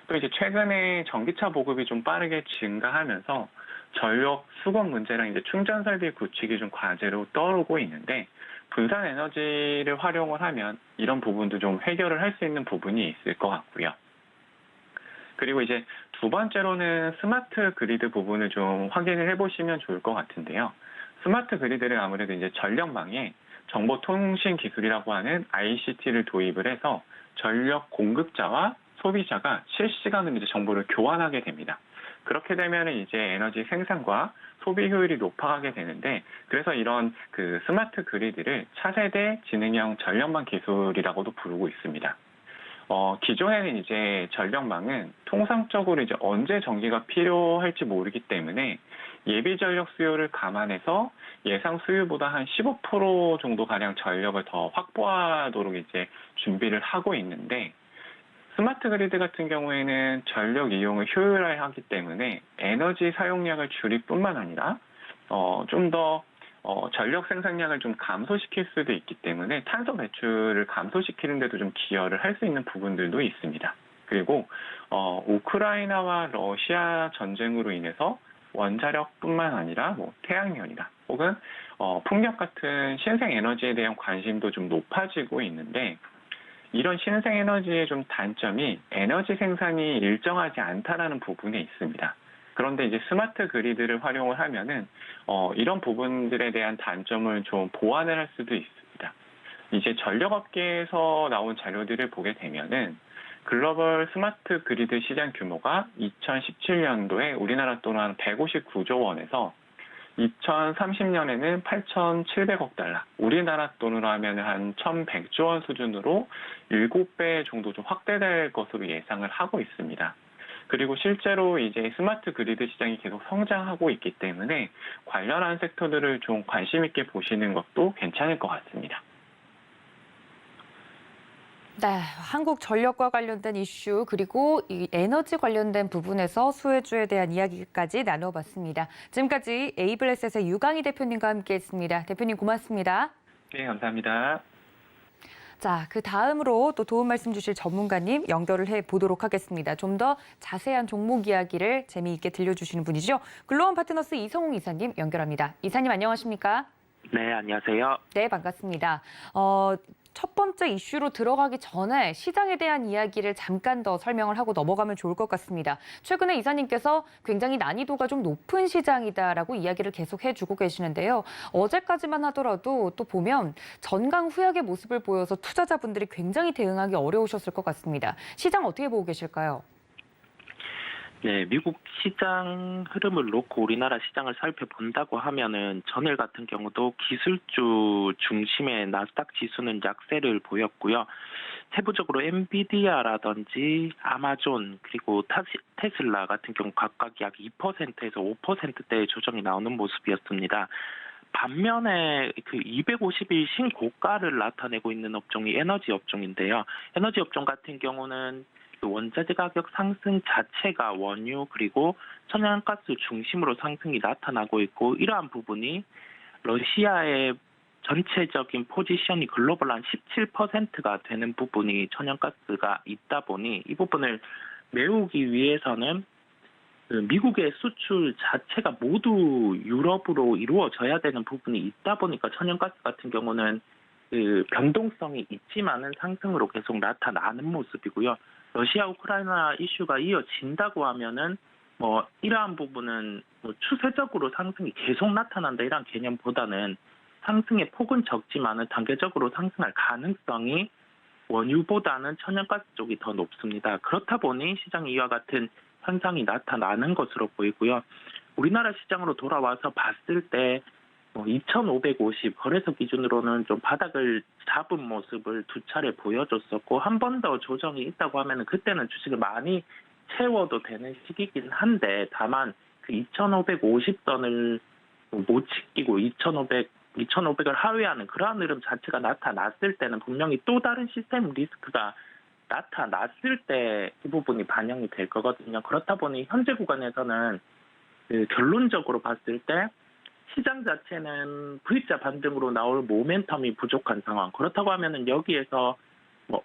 또 이제 최근에 전기차 보급이 좀 빠르게 증가하면서 전력 수급 문제랑 이제 충전 설비 구축이 좀 과제로 떠오르고 있는데 분산 에너지를 활용을 하면 이런 부분도 좀 해결을 할 수 있는 부분이 있을 것 같고요. 그리고 이제 두 번째로는 스마트 그리드 부분을 좀 확인을 해보시면 좋을 것 같은데요. 스마트 그리드를 아무래도 이제 전력망에 정보통신 기술이라고 하는 ICT를 도입을 해서 전력 공급자와 소비자가 실시간으로 이제 정보를 교환하게 됩니다. 그렇게 되면 이제 에너지 생산과 소비 효율이 높아가게 되는데 그래서 이런 그 스마트 그리드를 차세대 지능형 전력망 기술이라고도 부르고 있습니다. 기존에는 이제 전력망은 통상적으로 이제 언제 전기가 필요할지 모르기 때문에 예비 전력 수요를 감안해서 예상 수요보다 한 15% 정도 가량 전력을 더 확보하도록 이제 준비를 하고 있는데 스마트 그리드 같은 경우에는 전력 이용을 효율화하기 때문에 에너지 사용량을 줄일 뿐만 아니라 좀 더 전력 생산량을 좀 감소시킬 수도 있기 때문에 탄소 배출을 감소시키는 데도 좀 기여를 할 수 있는 부분들도 있습니다. 그리고 우크라이나와 러시아 전쟁으로 인해서 원자력뿐만 아니라 뭐 태양열이나 혹은 풍력 같은 신생 에너지에 대한 관심도 좀 높아지고 있는데 이런 신생 에너지의 좀 단점이 에너지 생산이 일정하지 않다라는 부분에 있습니다. 그런데 이제 스마트 그리드를 활용을 하면은 이런 부분들에 대한 단점을 좀 보완을 할 수도 있습니다. 이제 전력업계에서 나온 자료들을 보게 되면은 글로벌 스마트 그리드 시장 규모가 2017년도에 우리나라 돈으로 한 159조 원에서 2030년에는 8,700억 달러, 우리나라 돈으로 하면 한 1,100조 원 수준으로 7배 정도 좀 확대될 것으로 예상을 하고 있습니다. 그리고 실제로 이제 스마트 그리드 시장이 계속 성장하고 있기 때문에 관련한 섹터들을 좀 관심 있게 보시는 것도 괜찮을 것 같습니다. 네, 한국전력과 관련된 이슈 그리고 이 에너지 관련된 부분에서 수혜주에 대한 이야기까지 나눠봤습니다. 지금까지 에이블에셋의 유강희 대표님과 함께했습니다. 대표님 고맙습니다. 네, 감사합니다. 자, 그 다음으로 또 도움 말씀 주실 전문가님 연결을 해보도록 하겠습니다. 좀 더 자세한 종목 이야기를 재미있게 들려주시는 분이죠. 글로원 파트너스 이성웅 이사님 연결합니다. 이사님 안녕하십니까? 네, 안녕하세요. 네, 반갑습니다. 첫 번째 이슈로 들어가기 전에 시장에 대한 이야기를 잠깐 더 설명을 하고 넘어가면 좋을 것 같습니다. 최근에 이사님께서 굉장히 난이도가 좀 높은 시장이다라고 이야기를 계속 해주고 계시는데요. 어제까지만 하더라도 또 보면 전강 후약의 모습을 보여서 투자자분들이 굉장히 대응하기 어려우셨을 것 같습니다. 시장 어떻게 보고 계실까요? 네, 미국 시장 흐름을 놓고 우리나라 시장을 살펴본다고 하면은 전일 같은 경우도 기술주 중심의 나스닥 지수는 약세를 보였고요. 세부적으로 엔비디아라든지 아마존 그리고 테슬라 같은 경우 각각 약 2%에서 5%대의 조정이 나오는 모습이었습니다. 반면에 그 250일 신고가를 나타내고 있는 업종이 에너지 업종인데요. 에너지 업종 같은 경우는 원자재 가격 상승 자체가 원유 그리고 천연가스 중심으로 상승이 나타나고 있고 이러한 부분이 러시아의 전체적인 포지션이 글로벌 한 17%가 되는 부분이 천연가스가 있다 보니 이 부분을 메우기 위해서는 미국의 수출 자체가 모두 유럽으로 이루어져야 되는 부분이 있다 보니까 천연가스 같은 경우는 그 변동성이 있지만은 상승으로 계속 나타나는 모습이고요. 러시아 우크라이나 이슈가 이어진다고 하면은 이러한 부분은 추세적으로 상승이 계속 나타난다 이런 개념보다는 상승의 폭은 적지만은 단계적으로 상승할 가능성이 원유보다는 천연가스 쪽이 더 높습니다. 그렇다 보니 시장이 이와 같은 현상이 나타나는 것으로 보이고요. 우리나라 시장으로 돌아와서 봤을 때 2,550 거래소 기준으로는 좀 바닥을 잡은 모습을 두 차례 보여줬었고 한 번 더 조정이 있다고 하면은 그때는 주식을 많이 채워도 되는 시기긴 한데 다만 그 2,550선을 못 지키고 2,500을 하회하는 그러한 흐름 자체가 나타났을 때는 분명히 또 다른 시스템 리스크가 나타났을 때 이 부분이 반영이 될 거거든요. 그렇다 보니 현재 구간에서는 결론적으로 봤을 때 시장 자체는 V자 반등으로 나올 모멘텀이 부족한 상황. 그렇다고 하면은 여기에서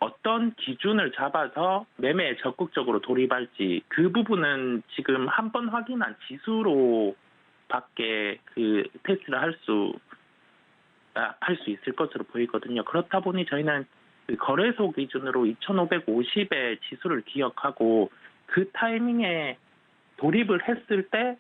어떤 기준을 잡아서 매매에 적극적으로 돌입할지 그 부분은 지금 한 번 확인한 지수로밖에 그 테스트를 할 수 있을 것으로 보이거든요. 그렇다 보니 저희는 그 거래소 기준으로 2,550의 지수를 기억하고 그 타이밍에 돌입을 했을 때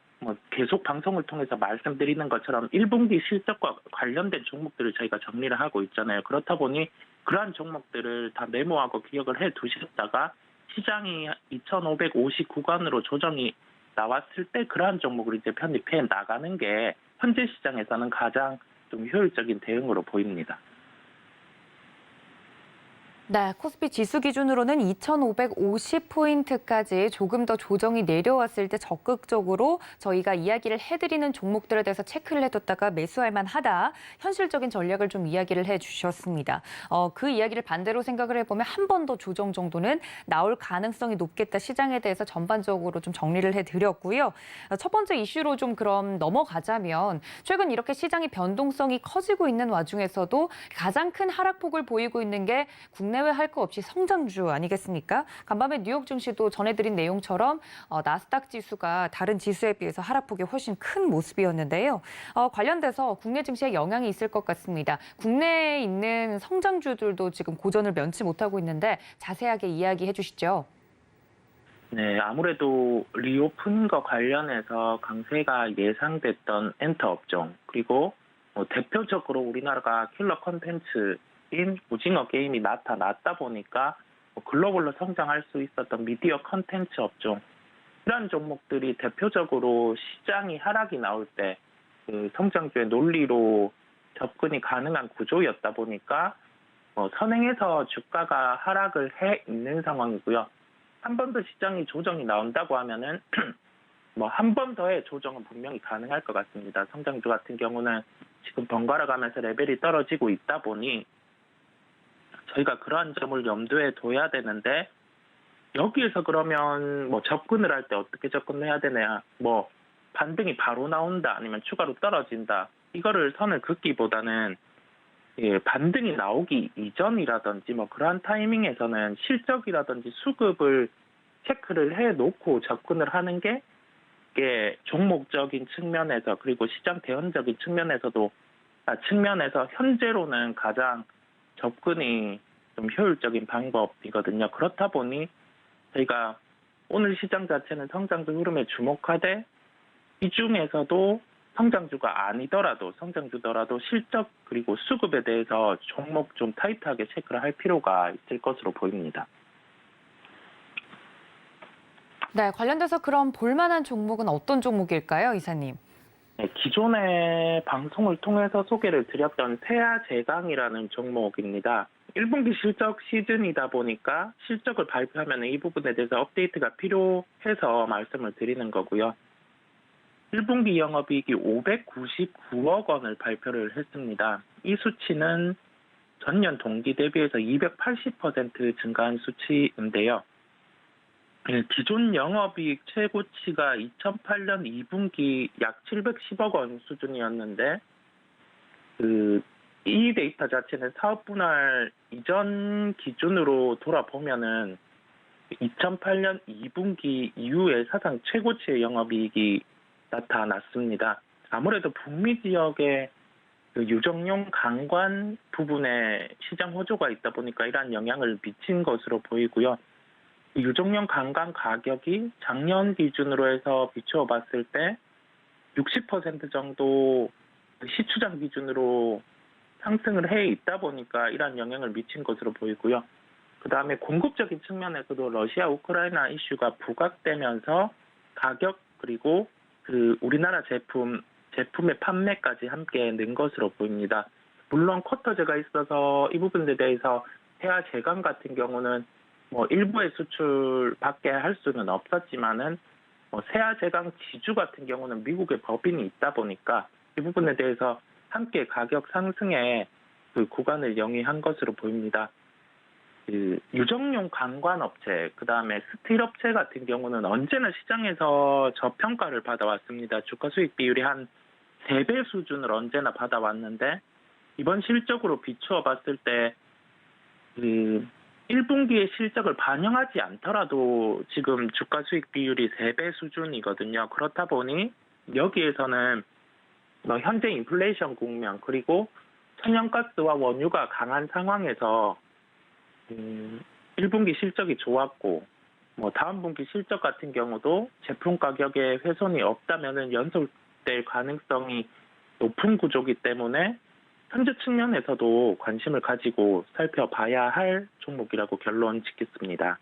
계속 방송을 통해서 말씀드리는 것처럼 1분기 실적과 관련된 종목들을 저희가 정리를 하고 있잖아요. 그렇다 보니 그러한 종목들을 다 메모하고 기억을 해 두셨다가 시장이 2,550 구간으로 조정이 나왔을 때 그러한 종목을 이제 편입해 나가는 게 현재 시장에서는 가장 좀 효율적인 대응으로 보입니다. 네, 코스피 지수 기준으로는 2,550포인트까지 조금 더 조정이 내려왔을 때 적극적으로 저희가 이야기를 해드리는 종목들에 대해서 체크를 해뒀다가 매수할 만하다. 현실적인 전략을 좀 이야기를 해주셨습니다. 그 이야기를 반대로 생각을 해보면 한 번 더 조정 정도는 나올 가능성이 높겠다. 시장에 대해서 전반적으로 좀 정리를 해드렸고요. 첫 번째 이슈로 좀 그럼 넘어가자면 최근 이렇게 시장의 변동성이 커지고 있는 와중에서도 가장 큰 하락폭을 보이고 있는 게 국내외 할 거 없이 성장주 아니겠습니까? 간밤에 뉴욕 증시도 전해드린 내용처럼 나스닥 지수가 다른 지수에 비해서 하락폭이 훨씬 큰 모습이었는데요. 관련돼서 국내 증시에 영향이 있을 것 같습니다. 국내에 있는 성장주들도 지금 고전을 면치 못하고 있는데 자세하게 이야기해 주시죠. 네, 아무래도 리오픈과 관련해서 강세가 예상됐던 엔터 업종 그리고 대표적으로 우리나라가 킬러 콘텐츠인 오징어 게임이 나타났다 보니까 글로벌로 성장할 수 있었던 미디어 콘텐츠 업종 이런 종목들이 대표적으로 시장이 하락이 나올 때 그 성장주의 논리로 접근이 가능한 구조였다 보니까 선행해서 주가가 하락을 해 있는 상황이고요. 한 번 더 시장이 조정이 나온다고 하면은 한 번 더의 조정은 분명히 가능할 것 같습니다. 성장주 같은 경우는 지금 번갈아 가면서 레벨이 떨어지고 있다 보니 저희가 그러한 점을 염두에 둬야 되는데 여기에서 그러면 뭐 접근을 할 때 어떻게 접근해야 되냐, 뭐 반등이 바로 나온다 아니면 추가로 떨어진다, 이거를 선을 긋기보다는 반등이 나오기 이전이라든지 뭐 그러한 타이밍에서는 실적이라든지 수급을 체크를 해놓고 접근을 하는 게 이게 종목적인 측면에서 그리고 시장 대응적인 측면에서 현재로는 가장 접근이 좀 효율적인 방법이거든요. 그렇다 보니 저희가 오늘 시장 자체는 성장주 흐름에 주목하되 이 중에서도 성장주더라도 실적 그리고 수급에 대해서 종목 좀 타이트하게 체크를 할 필요가 있을 것으로 보입니다. 네, 관련돼서 그럼 볼만한 종목은 어떤 종목일까요, 이사님? 네, 기존의 방송을 통해서 소개를 드렸던 세아제강이라는 종목입니다. 1분기 실적 시즌이다 보니까 실적을 발표하면 이 부분에 대해서 업데이트가 필요해서 말씀을 드리는 거고요. 1분기 영업이익이 599억 원을 발표를 했습니다. 이 수치는 전년 동기 대비해서 280% 증가한 수치인데요. 기존 영업이익 최고치가 2008년 2분기 약 710억 원 수준이었는데 이 데이터 자체는 사업 분할 이전 기준으로 돌아보면은 2008년 2분기 이후에 사상 최고치의 영업이익이 나타났습니다. 아무래도 북미 지역의 유정용 강관 부분에 시장 호조가 있다 보니까 이러한 영향을 미친 것으로 보이고요. 유정용 강관 가격이 작년 기준으로 해서 비추어 봤을 때 60% 정도 시추장 기준으로 상승을 해 있다 보니까 이러한 영향을 미친 것으로 보이고요. 그 다음에 공급적인 측면에서도 러시아 우크라이나 이슈가 부각되면서 가격 그리고 우리나라 제품의 판매까지 함께 는 것으로 보입니다. 물론 쿼터제가 있어서 이 부분에 대해서 세아제강 같은 경우는 뭐 일부의 수출밖에 할 수는 없었지만은 세아제강 지주 같은 경우는 미국의 법인이 있다 보니까 이 부분에 대해서 함께 가격 상승의 구간을 영위한 것으로 보입니다. 유정용 강관업체, 그 다음에 스틸 업체 같은 경우는 언제나 시장에서 저평가를 받아왔습니다. 주가 수익 비율이 한 3배 수준을 언제나 받아왔는데 이번 실적으로 비추어 봤을 때 1분기의 실적을 반영하지 않더라도 지금 주가 수익 비율이 3배 수준이거든요. 그렇다 보니 여기에서는 현재 인플레이션 국면 그리고 천연가스와 원유가 강한 상황에서 1분기 실적이 좋았고 다음 분기 실적 같은 경우도 제품 가격에 훼손이 없다면은 연속될 가능성이 높은 구조이기 때문에 현재 측면에서도 관심을 가지고 살펴봐야 할 종목이라고 결론 짓겠습니다.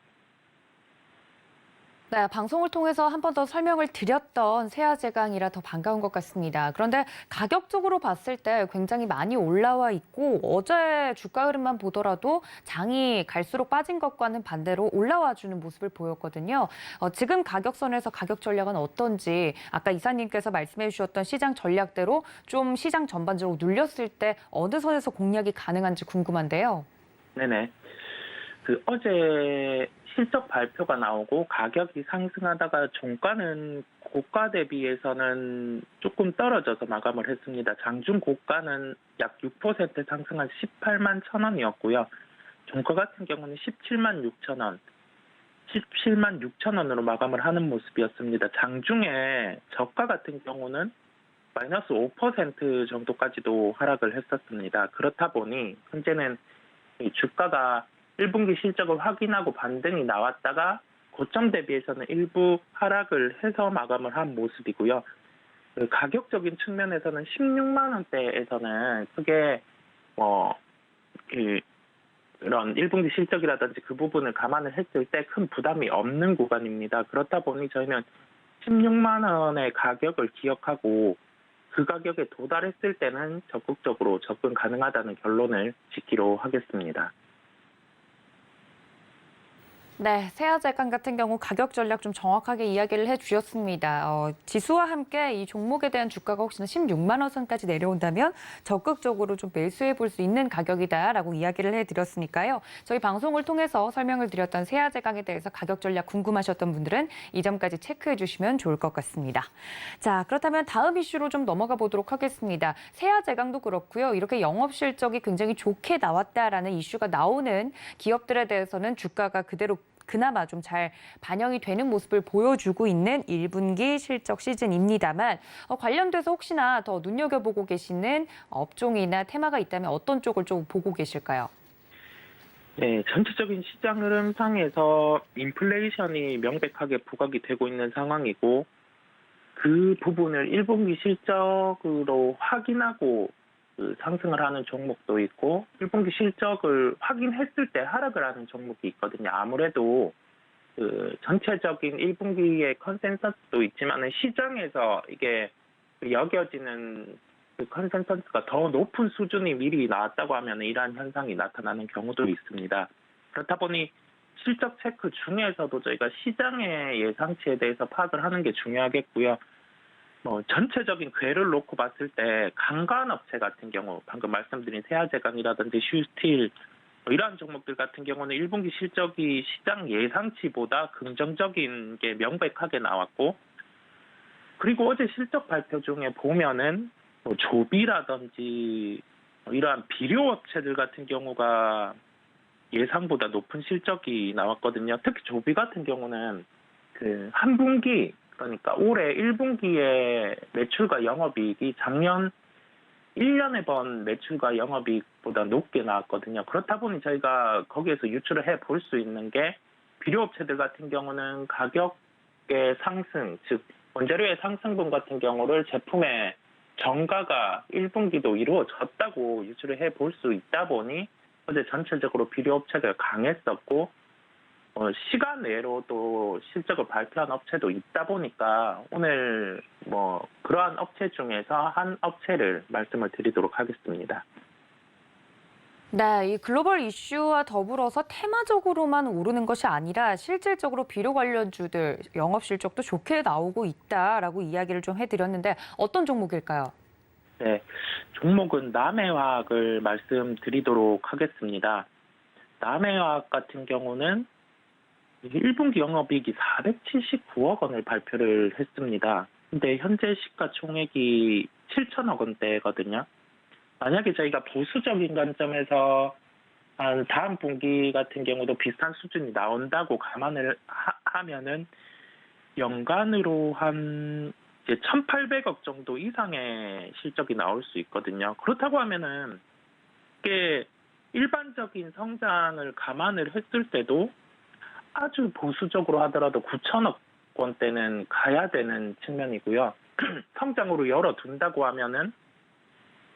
네, 방송을 통해서 한 번 더 설명을 드렸던 세아제강이라 더 반가운 것 같습니다. 그런데 가격적으로 봤을 때 굉장히 많이 올라와 있고 어제 주가 흐름만 보더라도 장이 갈수록 빠진 것과는 반대로 올라와 주는 모습을 보였거든요. 지금 가격선에서 가격 전략은 어떤지 아까 이사님께서 말씀해 주셨던 시장 전략대로 좀 시장 전반적으로 눌렸을 때 어느 선에서 공략이 가능한지 궁금한데요. 네네. 어제 실적 발표가 나오고 가격이 상승하다가 종가는 고가 대비해서는 조금 떨어져서 마감을 했습니다. 장중 고가는 약 6% 상승한 18만 1,000원이었고요. 종가 같은 경우는 17만 6천 원, 17만 6천 원으로 마감을 하는 모습이었습니다. 장중에 저가 같은 경우는 마이너스 5% 정도까지도 하락을 했었습니다. 그렇다 보니 현재는 이 주가가 1분기 실적을 확인하고 반등이 나왔다가 고점 대비해서는 일부 하락을 해서 마감을 한 모습이고요. 가격적인 측면에서는 16만 원대에서는 크게 이런 1분기 실적이라든지 그 부분을 감안을 했을 때 큰 부담이 없는 구간입니다. 그렇다 보니 저희는 16만 원의 가격을 기억하고 그 가격에 도달했을 때는 적극적으로 접근 가능하다는 결론을 짓기로 하겠습니다. 네, 세아제강 같은 경우 가격 전략 좀 정확하게 이야기를 해주셨습니다. 지수와 함께 이 종목에 대한 주가가 혹시나 16만 원 선까지 내려온다면 적극적으로 좀 매수해 볼 수 있는 가격이다라고 이야기를 해드렸으니까요. 저희 방송을 통해서 설명을 드렸던 세아제강에 대해서 가격 전략 궁금하셨던 분들은 이 점까지 체크해 주시면 좋을 것 같습니다. 자, 그렇다면 다음 이슈로 좀 넘어가 보도록 하겠습니다. 세아제강도 그렇고요. 이렇게 영업 실적이 굉장히 좋게 나왔다라는 이슈가 나오는 기업들에 대해서는 주가가 그나마 좀 잘 반영이 되는 모습을 보여주고 있는 1분기 실적 시즌입니다만 관련돼서 혹시나 더 눈여겨보고 계시는 업종이나 테마가 있다면 어떤 쪽을 좀 보고 계실까요? 네, 전체적인 시장 흐름상에서 인플레이션이 명백하게 부각이 되고 있는 상황이고 그 부분을 1분기 실적으로 확인하고 상승을 하는 종목도 있고 1분기 실적을 확인했을 때 하락을 하는 종목이 있거든요. 아무래도 전체적인 1분기의 컨센서스도 있지만 시장에서 이게 여겨지는 그 컨센서스가 더 높은 수준이 미리 나왔다고 하면 이러한 현상이 나타나는 경우도 있습니다. 그렇다 보니 실적 체크 중에서도 저희가 시장의 예상치에 대해서 파악을 하는 게 중요하겠고요. 전체적인 궤를 놓고 봤을 때 강간 업체 같은 경우 방금 말씀드린 세아제강이라든지 슈스틸 이러한 종목들 같은 경우는 1분기 실적이 시장 예상치보다 긍정적인 게 명백하게 나왔고 그리고 어제 실적 발표 중에 보면은 조비라든지 이러한 비료 업체들 같은 경우가 예상보다 높은 실적이 나왔거든요. 특히 조비 같은 경우는 한 분기 그러니까 올해 1분기의 매출과 영업이익이 작년 1년에 번 매출과 영업이익보다 높게 나왔거든요. 그렇다 보니 저희가 거기에서 유출을 해볼 수 있는 게 비료업체들 같은 경우는 가격의 상승, 즉 원재료의 상승분 같은 경우를 제품의 정가가 1분기도 이루어졌다고 유출을 해볼 수 있다 보니 어제 전체적으로 비료업체가 강했었고 시간 외로 또 실적을 발표한 업체도 있다 보니까 오늘 그러한 업체 중에서 한 업체를 말씀을 드리도록 하겠습니다. 네, 이 글로벌 이슈와 더불어서 테마적으로만 오르는 것이 아니라 실질적으로 비료 관련주들 영업 실적도 좋게 나오고 있다라고 이야기를 좀 해드렸는데 어떤 종목일까요? 네, 종목은 남해화학을 말씀드리도록 하겠습니다. 남해화학 같은 경우는 1분기 영업이익이 479억 원을 발표를 했습니다. 근데 현재 시가총액이 7천억 원대거든요. 만약에 저희가 보수적인 관점에서 한 다음 분기 같은 경우도 비슷한 수준이 나온다고 감안을 하면은 연간으로 한 이제 1,800억 정도 이상의 실적이 나올 수 있거든요. 그렇다고 하면은 이게 일반적인 성장을 감안을 했을 때도 아주 보수적으로 하더라도 9천억 원대는 가야 되는 측면이고요. 성장으로 열어둔다고 하면은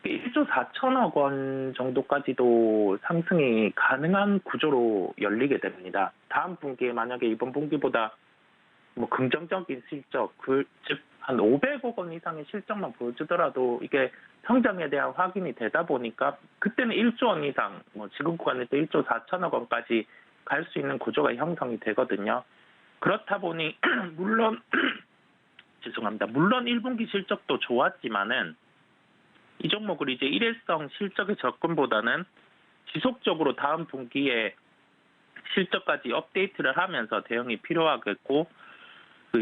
1조 4천억 원 정도까지도 상승이 가능한 구조로 열리게 됩니다. 다음 분기에 만약에 이번 분기보다 긍정적인 실적, 즉 한 500억 원 이상의 실적만 보여주더라도 이게 성장에 대한 확인이 되다 보니까 그때는 1조 원 이상, 지금 구간에서 1조 4천억 원까지 갈 수 있는 구조가 형성이 되거든요. 그렇다 보니 물론 죄송합니다. 물론 1분기 실적도 좋았지만은 이 종목을 이제 일회성 실적의 접근보다는 지속적으로 다음 분기에 실적까지 업데이트를 하면서 대응이 필요하겠고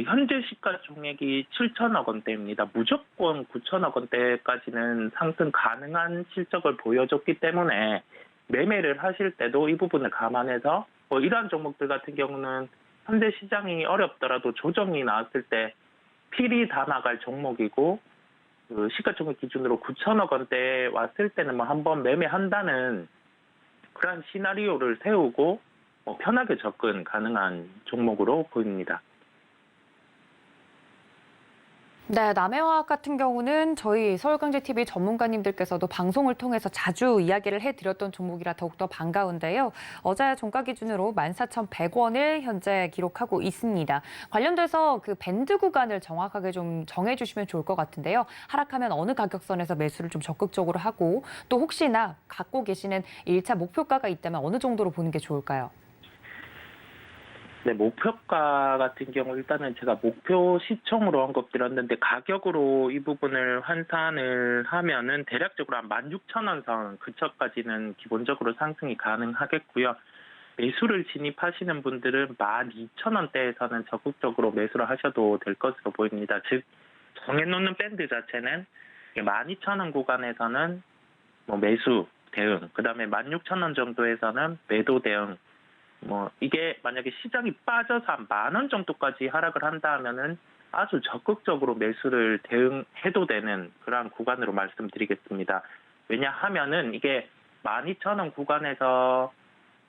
현재 시가총액이 7천억 원대입니다. 무조건 9천억 원대까지는 상승 가능한 실적을 보여줬기 때문에 매매를 하실 때도 이 부분을 감안해서 이러한 종목들 같은 경우는 현재 시장이 어렵더라도 조정이 나왔을 때 필히 다 나갈 종목이고 시가총액 기준으로 9천억 원대에 왔을 때는 한번 매매한다는 그런 시나리오를 세우고 편하게 접근 가능한 종목으로 보입니다. 네, 남해화학 같은 경우는 저희 서울경제TV 전문가님들께서도 방송을 통해서 자주 이야기를 해드렸던 종목이라 더욱더 반가운데요. 어제 종가 기준으로 14,100원을 현재 기록하고 있습니다. 관련돼서 그 밴드 구간을 정확하게 좀 정해주시면 좋을 것 같은데요. 하락하면 어느 가격선에서 매수를 좀 적극적으로 하고 또 혹시나 갖고 계시는 1차 목표가가 있다면 어느 정도로 보는 게 좋을까요? 네, 목표가 같은 경우 일단은 제가 목표 시총으로 언급드렸는데 가격으로 이 부분을 환산을 하면은 대략적으로 한 16,000원 선 근처까지는 기본적으로 상승이 가능하겠고요. 매수를 진입하시는 분들은 12,000원대에서는 적극적으로 매수를 하셔도 될 것으로 보입니다. 즉 정해놓는 밴드 자체는 12,000원 구간에서는 뭐 매수 대응, 그다음에 16,000원 정도에서는 매도 대응. 뭐 이게 만약에 시장이 빠져서 한 10,000원 정도까지 하락을 한다 하면은 아주 적극적으로 매수를 대응해도 되는 그러한 구간으로 말씀드리겠습니다. 왜냐하면은 이게 12,000원 구간에서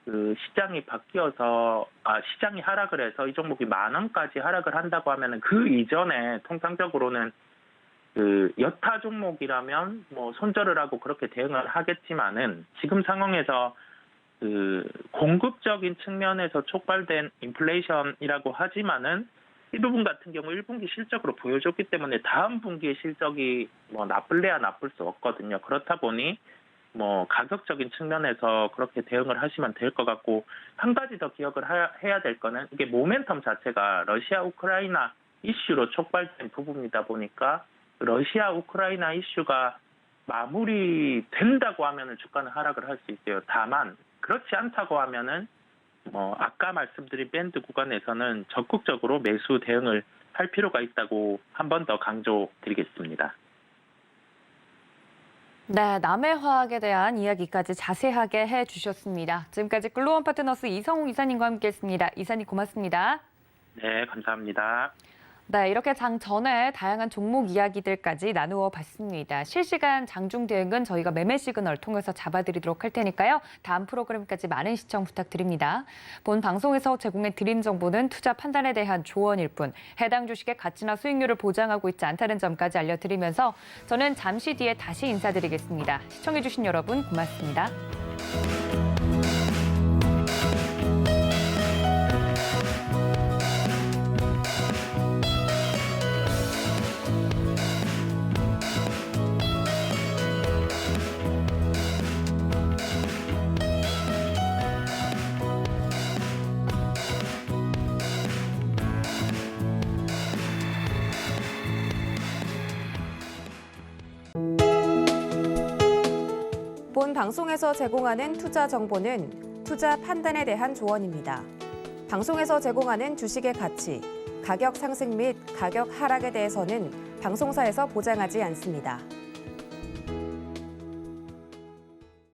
그 시장이 바뀌어서 시장이 하락을 해서 이 종목이 10,000원까지 하락을 한다고 하면은 그 이전에 통상적으로는 그 여타 종목이라면 뭐 손절을 하고 그렇게 대응을 하겠지만은 지금 상황에서 그 공급적인 측면에서 촉발된 인플레이션이라고 하지만은 이 부분 같은 경우 1분기 실적으로 보여줬기 때문에 다음 분기의 실적이 뭐 나쁠래야 나쁠 수 없거든요. 그렇다 보니 뭐 가격적인 측면에서 그렇게 대응을 하시면 될 것 같고 한 가지 더 기억을 해야 될 거는 이게 모멘텀 자체가 러시아 우크라이나 이슈로 촉발된 부분이다 보니까 러시아 우크라이나 이슈가 마무리된다고 하면은 주가는 하락을 할 수 있어요. 다만 그렇지 않다고 하면은 뭐 아까 말씀드린 밴드 구간에서는 적극적으로 매수 대응을 할 필요가 있다고 한 번 더 강조드리겠습니다. 네, 남해화학에 대한 이야기까지 자세하게 해주셨습니다. 지금까지 글로원 파트너스 이성욱 이사님과 함께했습니다. 이사님 고맙습니다. 네, 감사합니다. 네, 이렇게 장 전에 다양한 종목 이야기들까지 나누어 봤습니다. 실시간 장중 대응은 저희가 매매 시그널 통해서 잡아드리도록 할 테니까요. 다음 프로그램까지 많은 시청 부탁드립니다. 본 방송에서 제공해 드린 정보는 투자 판단에 대한 조언일 뿐 해당 주식의 가치나 수익률을 보장하고 있지 않다는 점까지 알려드리면서 저는 잠시 뒤에 다시 인사드리겠습니다. 시청해주신 여러분 고맙습니다. 본 방송에서 제공하는 투자 정보는 투자 판단에 대한 조언입니다. 방송에서 제공하는 주식의 가치, 가격 상승 및 가격 하락에 대해서는 방송사에서 보장하지 않습니다.